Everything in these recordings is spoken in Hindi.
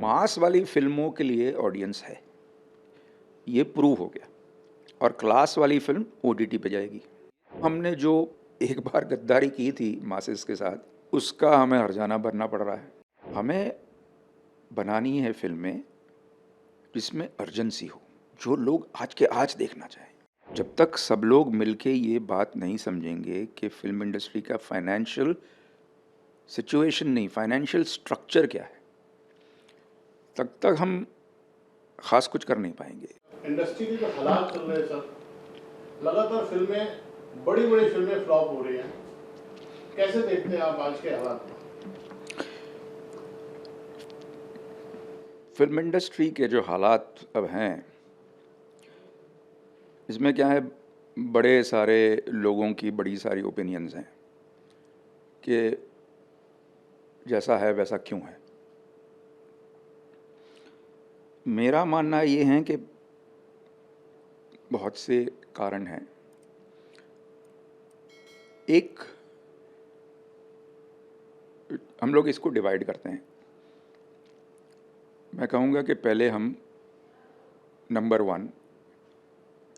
मास वाली फिल्मों के लिए ऑडियंस है, ये प्रूव हो गया। और क्लास वाली फिल्म ओटीटी पे जाएगी। हमने जो एक बार गद्दारी की थी मासेस के साथ, उसका हमें हर्जाना भरना पड़ रहा है। हमें बनानी है फिल्में जिसमें अर्जेंसी हो, जो लोग आज के आज देखना चाहें। जब तक सब लोग मिलके ये बात नहीं समझेंगे कि फिल्म इंडस्ट्री का फाइनेंशियल सिचुएशन नहीं, फाइनेंशियल स्ट्रक्चर क्या है, तब तक हम खास कुछ कर नहीं पाएंगे। इंडस्ट्री के जो हालात चल रहे हैं सर, लगातार फिल्में, बड़ी बड़ी फिल्में फ्लॉप हो रही हैं, कैसे देखते हैं आप आज के हालात को? फिल्म इंडस्ट्री के जो हालात अब हैं, इसमें क्या है, बड़े सारे लोगों की बड़ी सारी ओपिनियंस हैं कि जैसा है वैसा क्यों है। मेरा मानना ये है कि बहुत से कारण हैं। एक, हम लोग इसको डिवाइड करते हैं। मैं कहूँगा कि पहले हम नंबर 1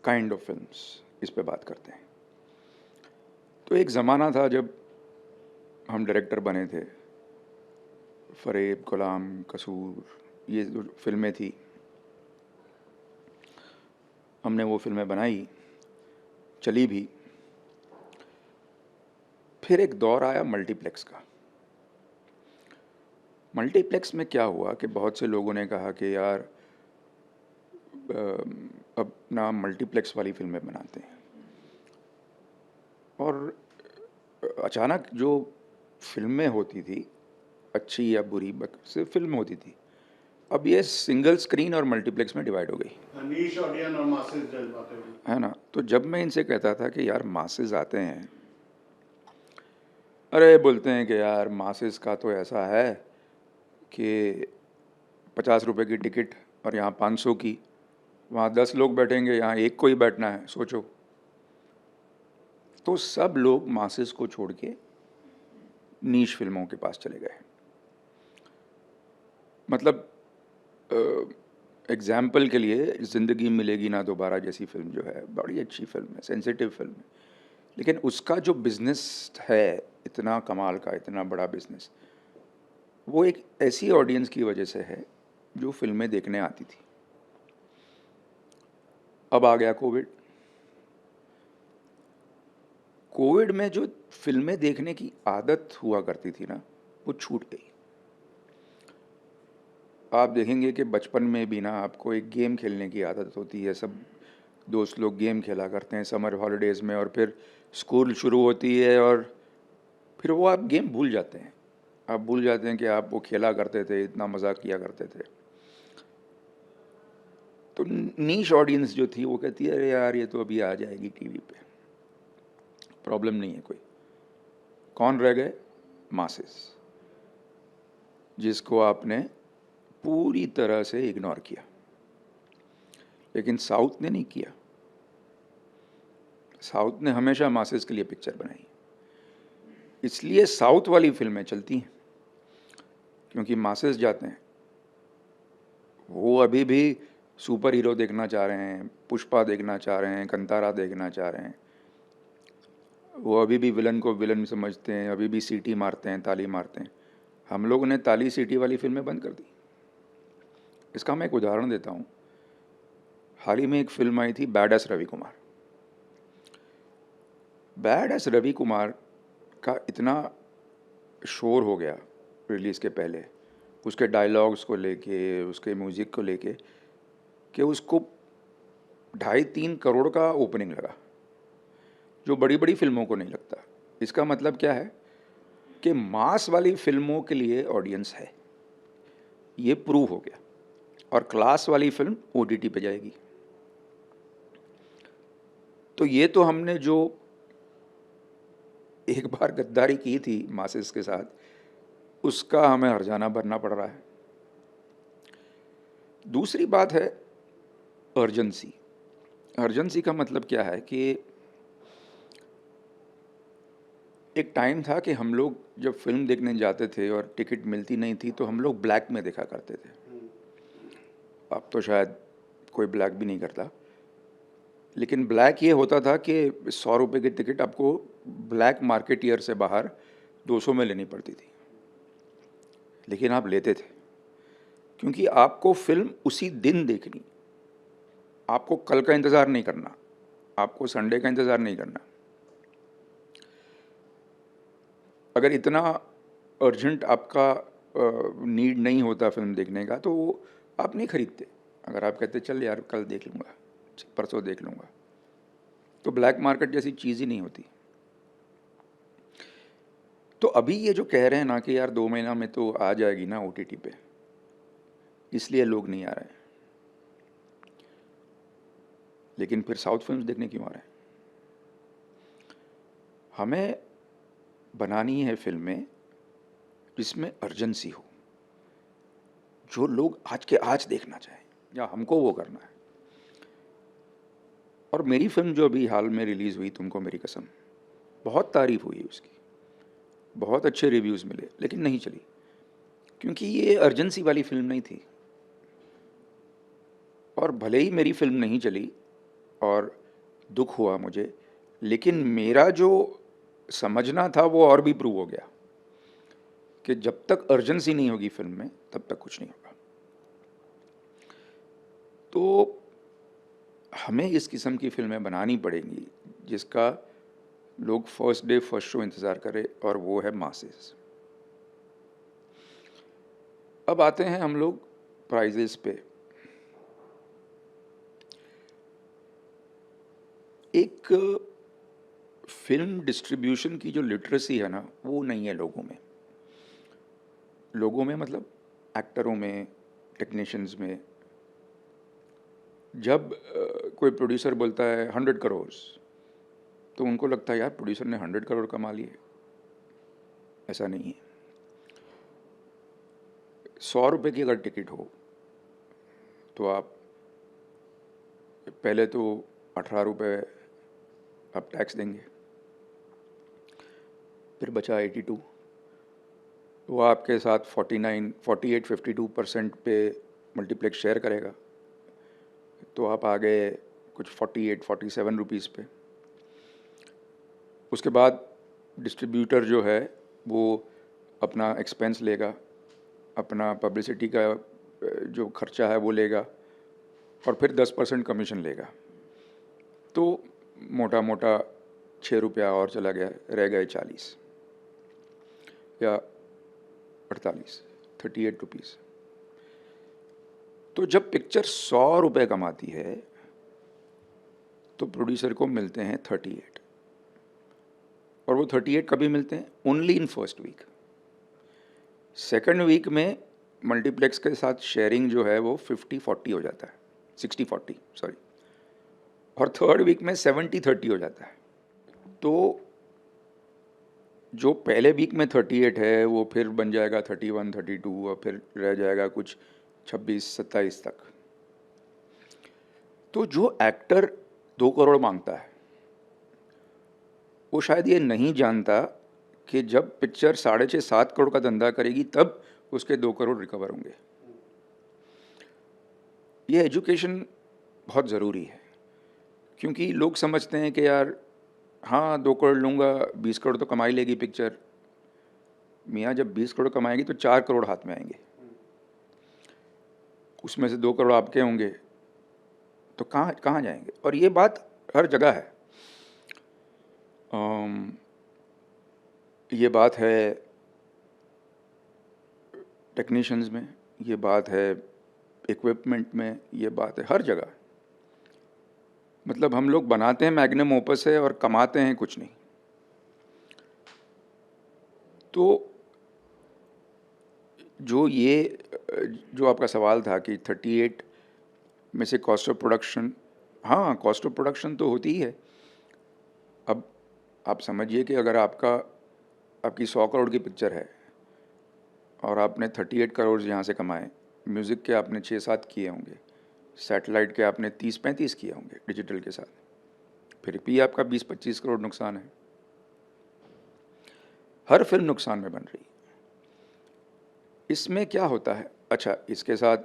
काइंड ऑफ फिल्म्स, इस पे बात करते हैं। तो एक ज़माना था जब हम डायरेक्टर बने थे, फरेब, गुलाम, कसूर, ये जो फिल्में थी, हमने वो फिल्में बनाई, चली भी। फिर एक दौर आया मल्टीप्लेक्स का। मल्टीप्लेक्स में क्या हुआ कि बहुत से लोगों ने कहा कि यार अब ना मल्टीप्लेक्स वाली फिल्में बनाते हैं, और अचानक जो फिल्में होती थी, अच्छी या बुरी, सिर्फ फिल्म होती थी, अब ये सिंगल स्क्रीन और मल्टीप्लेक्स में डिवाइड हो गई, नीश ऑडियंस और मासेस जज बातें हुई, है ना। तो जब मैं इनसे कहता था कि यार मासेस आते हैं, अरे बोलते हैं कि यार मासेस का तो ऐसा है कि 50 रुपए की टिकट और यहाँ 500 की, वहाँ 10 लोग बैठेंगे, यहाँ एक को ही बैठना है, सोचो। तो सब लोग मासेस को छोड़ के नीश फिल्मों के पास चले गए। मतलब एग्जाम्पल के लिए, ज़िंदगी मिलेगी ना दोबारा जैसी फिल्म जो है, बड़ी अच्छी फिल्म है, सेंसिटिव फिल्म है, लेकिन उसका जो बिज़नेस है, इतना कमाल का, इतना बड़ा बिज़नेस, वो एक ऐसी ऑडियंस की वजह से है जो फिल्में देखने आती थी। अब आ गया कोविड। कोविड में जो फिल्में देखने की आदत हुआ करती थी ना, वो छूट गई। आप देखेंगे कि बचपन में भी ना आपको एक गेम खेलने की आदत होती है, सब दोस्त लोग गेम खेला करते हैं समर हॉलीडेज़ में, और फिर स्कूल शुरू होती है और फिर वो आप गेम भूल जाते हैं। आप भूल जाते हैं कि आप वो खेला करते थे, इतना मज़ा किया करते थे। तो नीश ऑडियंस जो थी वो कहती है अरे यार ये तो अभी आ जाएगी टीवी पे, प्रॉब्लम नहीं है कोई। कौन रह गए? मासेस, जिसको आपने पूरी तरह से इग्नोर किया। लेकिन साउथ ने नहीं किया। साउथ ने हमेशा मासेस के लिए पिक्चर बनाई, इसलिए साउथ वाली फिल्में चलती हैं, क्योंकि मासेस जाते हैं। वो अभी भी सुपर हीरो देखना चाह रहे हैं, पुष्पा देखना चाह रहे हैं, कंतारा देखना चाह रहे हैं। वो अभी भी विलन को विलन समझते हैं, अभी भी सीटी मारते हैं, ताली मारते हैं। हम लोगों ने ताली सीटी वाली फिल्में बंद कर दी। इसका मैं एक उदाहरण देता हूँ। हाल ही में एक फिल्म आई थी, badass Ravi Kumar. Badass Ravi Kumar का इतना शोर हो गया रिलीज़ के पहले, उसके डायलॉग्स को लेके, उसके म्यूज़िक को लेके, कि उसको 2.5-3 करोड़ का ओपनिंग लगा, जो बड़ी बड़ी फिल्मों को नहीं लगता। इसका मतलब क्या है कि मास वाली फिल्मों के लिए ऑडियंस है, ये प्रूव हो गया। और क्लास वाली फिल्म ओटीटी पे जाएगी। तो ये तो हमने जो एक बार गद्दारी की थी मासेस के साथ, उसका हमें हर्जाना भरना पड़ रहा है। दूसरी बात है अर्जेंसी। अर्जेंसी का मतलब क्या है कि एक टाइम था कि हम लोग जब फिल्म देखने जाते थे और टिकट मिलती नहीं थी तो हम लोग ब्लैक में देखा करते थे। अब तो शायद कोई ब्लैक भी नहीं करता, लेकिन ब्लैक ये होता था कि 100 रुपये की टिकट आपको ब्लैक मार्केट ईयर से बाहर 200 में लेनी पड़ती थी, लेकिन आप लेते थे क्योंकि आपको फिल्म उसी दिन देखनी, आपको कल का इंतज़ार नहीं करना, आपको संडे का इंतज़ार नहीं करना। अगर इतना अर्जेंट आपका नीड नहीं होता फिल्म देखने का तो आप नहीं खरीदते। अगर आप कहते चल यार कल देख लूँगा, परसों देख लूँगा, तो ब्लैक मार्केट जैसी चीज़ ही नहीं होती। तो अभी ये जो कह रहे हैं ना कि यार 2 महीना में तो आ जाएगी ना OTT पे, इसलिए लोग नहीं आ रहे हैं, लेकिन फिर साउथ फिल्म्स देखने क्यों आ रहे हैं? हमें बनानी है फिल्में जिसमें अर्जेंसी हो, जो लोग आज के आज देखना चाहें, या हमको वो करना है। और मेरी फिल्म जो अभी हाल में रिलीज़ हुई, तुमको मेरी कसम, बहुत तारीफ हुई उसकी, बहुत अच्छे रिव्यूज़ मिले, लेकिन नहीं चली क्योंकि ये अर्जेंसी वाली फिल्म नहीं थी। और भले ही मेरी फिल्म नहीं चली और दुख हुआ मुझे, लेकिन मेरा जो समझना था वो और भी प्रूव हो गया कि जब तक अर्जेंसी नहीं होगी फिल्म में तब तक कुछ नहीं होगा। तो हमें इस किस्म की फिल्में बनानी पड़ेंगी जिसका लोग फर्स्ट डे फर्स्ट शो इंतज़ार करें, और वो है मासेस। अब आते हैं हम लोग प्राइजेस पे। एक फिल्म डिस्ट्रीब्यूशन की जो लिटरेसी है ना, वो नहीं है लोगों में। लोगों में मतलब एक्टरों में, टेक्नीशियंस में। जब कोई प्रोड्यूसर बोलता है 100 करोड़, तो उनको लगता है यार प्रोड्यूसर ने 100 करोड़ कमा लिए। ऐसा नहीं है। 100 रुपये की अगर टिकट हो तो आप पहले तो 18 रुपये आप टैक्स देंगे, फिर बचा 82, वो आपके साथ 48-52% पे मल्टीप्लेक्स शेयर करेगा, तो आप आ गए कुछ 48-47 रुपीज़ पे। उसके बाद डिस्ट्रीब्यूटर जो है वो अपना एक्सपेंस लेगा, अपना पब्लिसिटी का जो खर्चा है वो लेगा, और फिर 10% कमीशन लेगा। तो मोटा मोटा 6 रुपया और चला गया, रह गए 40 या 48, 38 रुपीज़। तो जब पिक्चर 100 रुपये कमाती है तो प्रोड्यूसर को मिलते हैं 38, और वो 38 कभी मिलते हैं? Only in first week. Second week में मल्टीप्लेक्स के साथ शेयरिंग जो है वो 50-40 हो जाता है, 60-40 सॉरी, और थर्ड वीक में 70-30 हो जाता है। तो जो पहले वीक में 38 है वो फिर बन जाएगा 31-32, और फिर रह जाएगा कुछ 26-27 तक। तो जो एक्टर 2 करोड़ मांगता है वो शायद ये नहीं जानता कि जब पिक्चर 6.5-7 करोड़ का धंधा करेगी तब उसके 2 करोड़ रिकवर होंगे। ये एजुकेशन बहुत ज़रूरी है, क्योंकि लोग समझते हैं कि यार हाँ 2 करोड़ लूँगा, 20 करोड़ तो कमाई लेगी पिक्चर। मियाँ जब 20 करोड़ कमाएगी तो 4 करोड़ हाथ में आएंगे, उसमें से 2 करोड़ आपके होंगे, तो कहाँ कहाँ जाएंगे? और ये बात हर जगह है। ये बात है टेक्नीशियंस में, ये बात है इक्विपमेंट में, ये बात है हर जगह। मतलब हम लोग बनाते हैं मैग्नम ओपस है और कमाते हैं कुछ नहीं। तो जो आपका सवाल था कि 38 में से कॉस्ट ऑफ प्रोडक्शन, हाँ कॉस्ट ऑफ प्रोडक्शन तो होती ही है। अब आप समझिए कि अगर आपकी 100 करोड़ की पिक्चर है और आपने 38 करोड़ यहाँ से कमाए, म्यूज़िक के आपने 6-7 किए होंगे, सैटेलाइट के आपने 30-35 किए होंगे डिजिटल के साथ, फिर भी आपका 20-25 करोड़ नुकसान है। हर फिल्म नुकसान में बन रही है। इसमें क्या होता है? अच्छा, इसके साथ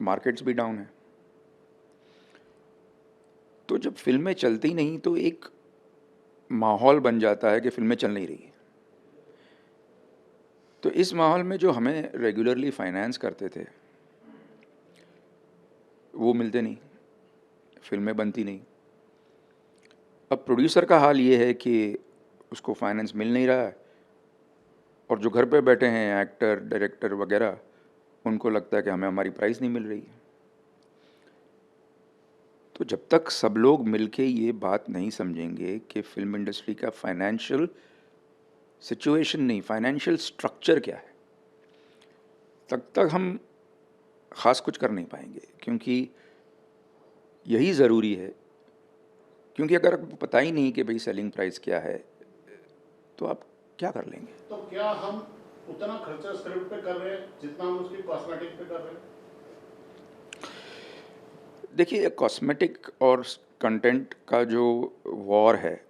मार्केट्स भी डाउन है। तो जब फिल्में चलती नहीं तो एक माहौल बन जाता है कि फिल्में चल नहीं रही। तो इस माहौल में जो हमें रेगुलरली फाइनेंस करते थे वो मिलते नहीं, फिल्में बनती नहीं। अब प्रोड्यूसर का हाल ये है कि उसको फाइनेंस मिल नहीं रहा है, और जो घर पे बैठे हैं एक्टर डायरेक्टर वगैरह, उनको लगता है कि हमें हमारी प्राइस नहीं मिल रही है। तो जब तक सब लोग मिलके ये बात नहीं समझेंगे कि फिल्म इंडस्ट्री का फाइनेंशियल सिचुएशन नहीं, फाइनेंशियल स्ट्रक्चर क्या है, तब तक हम ख़ास कुछ कर नहीं पाएंगे। क्योंकि यही ज़रूरी है, क्योंकि अगर आपको पता ही नहीं कि भाई सेलिंग प्राइस क्या है तो आप क्या कर लेंगे। तो क्या हम उतना खर्चा स्क्रिप्ट पे कर रहे हैं जितना हम उसकी कॉस्मेटिक पे कर रहे हैं? देखिए, कॉस्मेटिक और कंटेंट का जो वॉर है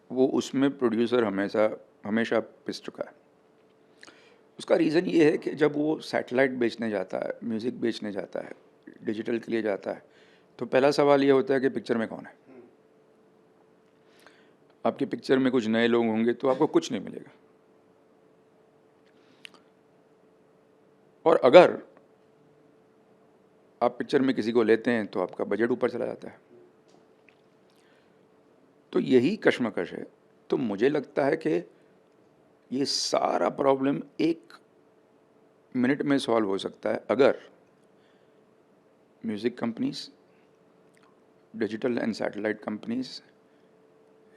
वो उसमें प्रोड्यूसर हमेशा पिस चुका है। उसका रीज़न ये है कि जब वो सैटेलाइट बेचने जाता है, म्यूज़िक बेचने जाता है, डिजिटल के लिए जाता है, तो पहला सवाल ये होता है कि पिक्चर में कौन है। आपकी पिक्चर में कुछ नए लोग होंगे तो आपको कुछ नहीं मिलेगा, और अगर आप पिक्चर में किसी को लेते हैं तो आपका बजट ऊपर चला जाता है। तो यही कश्मकश है। तो मुझे लगता है कि ये सारा प्रॉब्लम 1 मिनट में सॉल्व हो सकता है अगर music companies, digital and satellite companies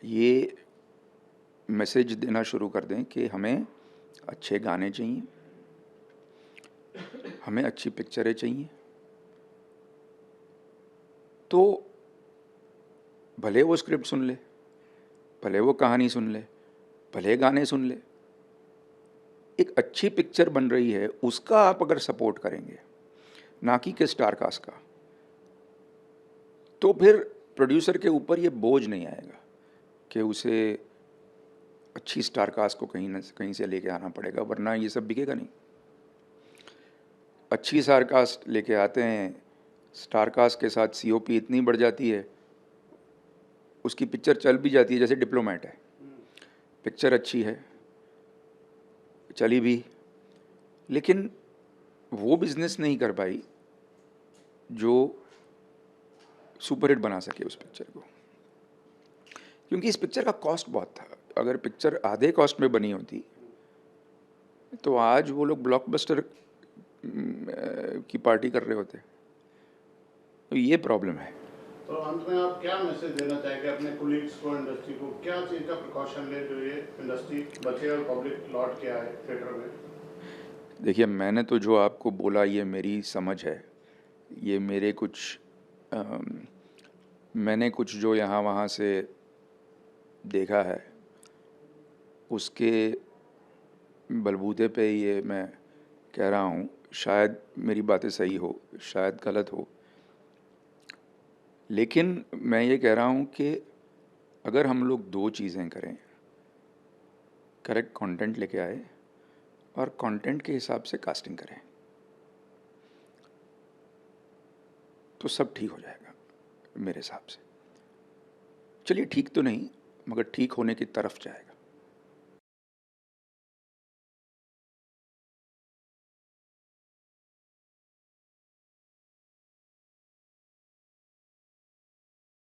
ये मैसेज देना शुरू कर दें कि हमें अच्छे गाने चाहिए, हमें अच्छी पिक्चरें चाहिए। तो भले वो स्क्रिप्ट सुन ले, भले वो कहानी सुन ले, भले गाने सुन ले, एक अच्छी पिक्चर बन रही है उसका आप अगर सपोर्ट करेंगे, ना कि स्टार कास्ट का, तो फिर प्रोड्यूसर के ऊपर ये बोझ नहीं आएगा कि उसे अच्छी स्टार कास्ट को कहीं से लेके आना पड़ेगा, वरना ये सब बिकेगा नहीं। अच्छी स्टार कास्ट लेके आते हैं, स्टार कास्ट के साथ सीओपी इतनी बढ़ जाती है, उसकी पिक्चर चल भी जाती है। जैसे डिप्लोमेट है, पिक्चर अच्छी है, चली भी, लेकिन वो बिजनेस नहीं कर पाई जो सुपरहिट बना सके उस पिक्चर को, क्योंकि इस पिक्चर का कॉस्ट बहुत था। अगर पिक्चर आधे कॉस्ट में बनी होती तो आज वो लोग ब्लॉकबस्टर की पार्टी कर रहे होते। तो ये प्रॉब्लम है। तो अंत में आप क्या मैसेज देना चाहेंगे अपने कोलीग्स को, इंडस्ट्री को? क्या चीज़ का प्रिकॉशन ले जो ये इंडस्ट्री बचे और पब्लिक लौट के आए थिएटर में? देखिए, मैंने तो जो आपको बोला ये मेरी समझ है, ये मेरे कुछ मैंने कुछ जो यहाँ वहाँ से देखा है उसके बलबूते पे ये मैं कह रहा हूँ। शायद मेरी बातें सही हो, शायद गलत हो, लेकिन मैं ये कह रहा हूँ कि अगर हम लोग 2 चीज़ें करें, करेक्ट कंटेंट लेके आए और कंटेंट के हिसाब से कास्टिंग करें, तो सब ठीक हो जाएगा मेरे हिसाब से। चलिए, ठीक तो नहीं, मगर ठीक होने की तरफ जाएगा।